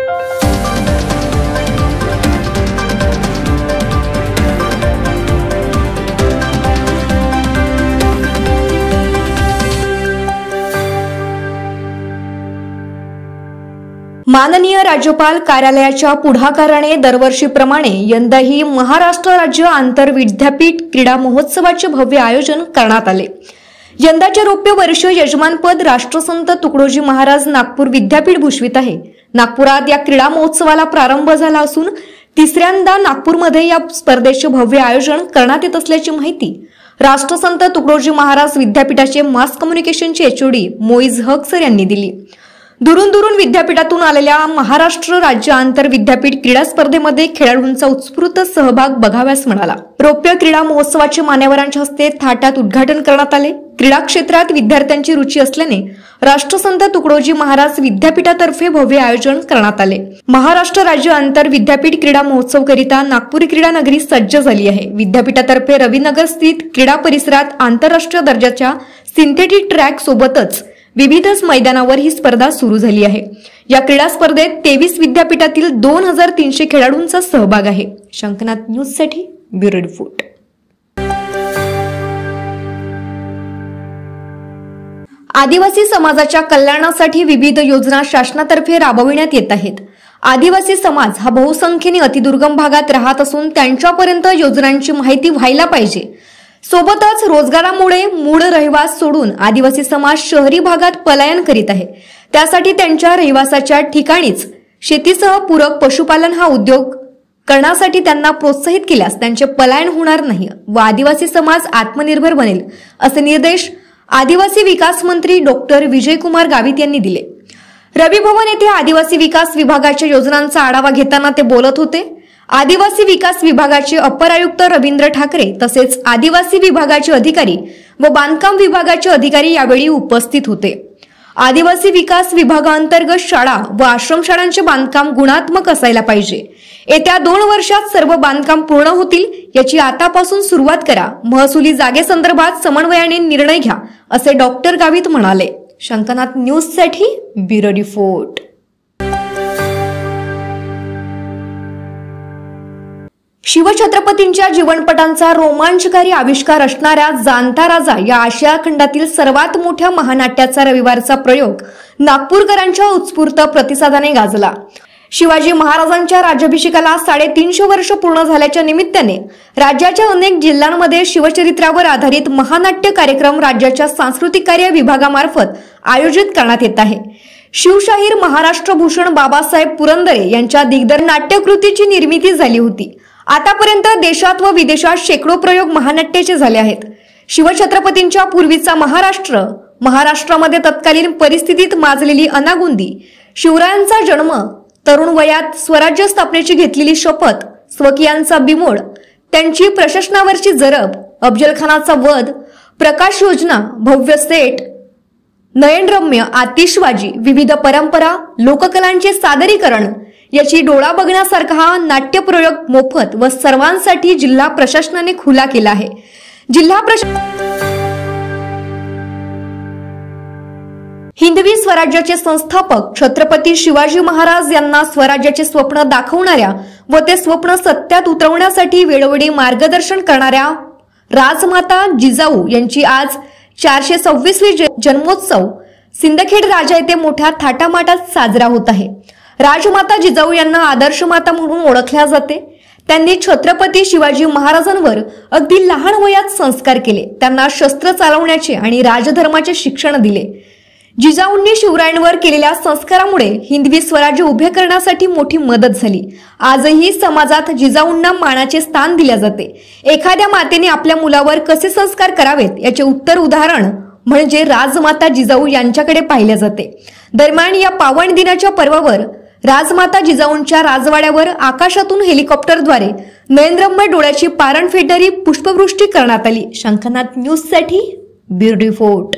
माननीय राज्यपाल कार्यालयाच्या पुढाकाराने दरवर्षीप्रमाणे यंदाही महाराष्ट्र राज्य आंतर विद्यापीठ क्रीडा महोत्सवाचे भव्य आयोजन करण्यात आले। यंदाचे रौप्य वर्ष यजमानपद राष्ट्रसंत तुकडोजी महाराज नागपूर विद्यापीठ भूषवित आहे। नागपुरात या क्रीडा महोत्सवाला प्रारंभ झाला असून तिसऱ्यांदा नागपूरमध्ये या स्पर्धेचे भव्य आयोजन करण्यात येत असल्याची माहिती राष्ट्रसंत तुकडोजी महाराज विद्यापीठाचे मास कम्युनिकेशनचे एचओडी मोईज हक सर यांनी दिली। दुरून दुरून विद्यापीठातून आलेल्या महाराष्ट्र राज्य आंतर विद्यापीठ क्रीडा स्पर्धेमध्ये खेळाडूंचा उत्स्फूर्त सहभाग बघाव्यास मिळाला। रौप्य क्रीडा महोत्सवाचे मान्यवरांच्या हस्ते थाटात उद्घाटन करण्यात आले। क्रीडा क्षेत्रात विद्यार्थ्यांची रुची असल्याने राष्ट्रसंत तुकडोजी महाराज विद्यापीठातर्फे भव्य आयोजन करण्यात आले। महाराष्ट्र राज्य आंतर विद्यापीठ क्रीडा महोत्सव करिता नागपूर क्रीडा नगरी सज्ज झाली आहे। विद्यापीठातर्फे रविनगर स्थित क्रीडा परिसरात आंतरराष्ट्रीय दर्जाच्या सिंथेटिक ट्रॅक सोबतच विविध मैदानावर ही स्पर्धा सुरू झाली आहे। या क्रीडा स्पर्धेत 23 विद्यापीठातील 2300 खेळाडूंचा सहभाग आहे। शंकनाथ न्यूज साठी ब्युरो रिपोर्ट। आदिवासी समाजाच्या कल्याणासाठी विविध योजना शासनातर्फे राबविण्यात येत आहेत। आदिवासी समाज हा बहुसंख्येने अतिदुर्गम भागात राहत असून त्यांच्यापर्यंत योजनांची माहिती व्हायला पाहिजे। सोबतच रोजगारामुळे मूळ रहिवास सोडून आदिवासी समाज शहरी भागात पलायन करीत आहे। त्यासाठी त्यांच्या रहिवासाच्या ठिकाणीच शेतीसह पूरक पशुपालन हा उद्योग करण्यासाठी त्यांना प्रोत्साहित केल्यास त्यांचे पलायन होणार नाही व आदिवासी समाज आत्मनिर्भर बनेल, असे निर्देश आदिवासी विकास मंत्री डॉक्टर विजयकुमार गावित यांनी दिले। रवी भवन येथे आदिवासी विकास विभागाच्या योजनांचा आढावा घेताना ते बोलत होते। आदिवासी विकास विभागाचे अपर आयुक्त रवींद्र ठाकरे तसेच आदिवासी विभागाचे अधिकारी व बांधकाम विभागाचे अधिकारी यावेळी उपस्थित होते। आदिवासी विकास विभागांतर्गत शाळा व आश्रमशाळांचे बांधकाम गुणात्मक असायला पाहिजे। येत्या 2 वर्षात सर्व बांधकाम पूर्ण होतील, याची आतापासून सुरुवात करा। महसुली जागेसंदर्भात समन्वयाने निर्णय घ्या, असे डॉक्टर गावित म्हणाले। शंकनाथ न्यूज साठी ब्युरो रिपोर्ट। शिवछत्रपतींच्या जीवनपटांचा रोमांचकारी आविष्कार असणाऱ्या जाणता राजा या आशिया खंडातील सर्वात मोठ्या महानाट्याचा रविवारचा प्रयोग नागपूरकरांच्या उत्स्फूर्त प्रतिसादाने गाजला। शिवाजी महाराजांच्या राज्याभिषेकाला 350 वर्ष पूर्ण झाल्याच्या निमित्ताने राज्याच्या अनेक जिल्ह्यांमध्ये शिवचरित्रावर आधारित महानाट्य कार्यक्रम राज्याच्या सांस्कृतिक कार्य विभागामार्फत आयोजित करण्यात येत आहे। शिवशाहीर महाराष्ट्र भूषण बाबासाहेब पुरंदरे यांच्या दिग्दर्शक नाट्यकृतीची निर्मिती झाली होती। आतापर्यंत देशात व विदेशात शेकडो प्रयोग महानाट्याचे झाले आहेत। शिवछत्रपतींच्या पूर्वीचा महाराष्ट्रामध्ये तत्कालीन परिस्थितीत माजलेली अनागोंदी, शिवरायांचा जन्म, तरुण वयात स्वराज्य स्थापनेची घेतलेली शपथ, स्वकीयांचा बिमोड, त्यांची प्रशासनावरची जरब, अफजलखानाचा वध, प्रकाश योजना, भव्य सेट, नयनरम्य आतिषबाजी, विविध परंपरा, लोककलांचे सादरीकरण याची डोळा बघण्यासारखा हा नाट्यप्रयोग मोफत व सर्वांसाठी जिल्हा प्रशासनाने खुला केला आहे। हिंदवी स्वराज्याचे संस्थापक छत्रपती शिवाजी महाराज यांना स्वराज्याचे स्वप्न दाखवणाऱ्या व ते स्वप्न सत्यात उतरवण्यासाठी वेळोवेळी मार्गदर्शन करणाऱ्या राजमाता जिजाऊ यांची आज 426वी जन्मोत्सव सिंदखेड राजा येथे मोठ्या थाटामाटात साजरा होत आहे। राजमाता जिजाऊ यांना आदर्श माता म्हणून ओळखल्या जाते। त्यांनी छत्रपती शिवाजी महाराजांवर अगदी लहान वयात संस्कार केले, त्यांना शस्त्र चालवण्याचे आणि राजधर्माचे शिक्षण दिले। जिजाऊंनी शिवरायांवर केलेल्या संस्कारामुळे हिंदवी स्वराज्य उभे करण्यासाठी मोठी मदत झाली। आजही समाजात जिजाऊंना मानाचे स्थान दिले जाते। एखाद्या मातेने आपल्या मुलावर कसे संस्कार करावेत याचे उत्तर उदाहरण म्हणजे राजमाता जिजाऊ यांच्याकडे पाहिले जाते। दरम्यान या पावन दिनाच्या पर्वावर राजमाता जिजाऊंच्या राजवाड्यावर आकाशातून हेलिकॉप्टरद्वारे नयनरम्य डोळ्याची पारण फेडणारी पुष्पवृष्टी करण्यात आली। शंकनाथ न्यूज साठी ब्युरो रिपोर्ट।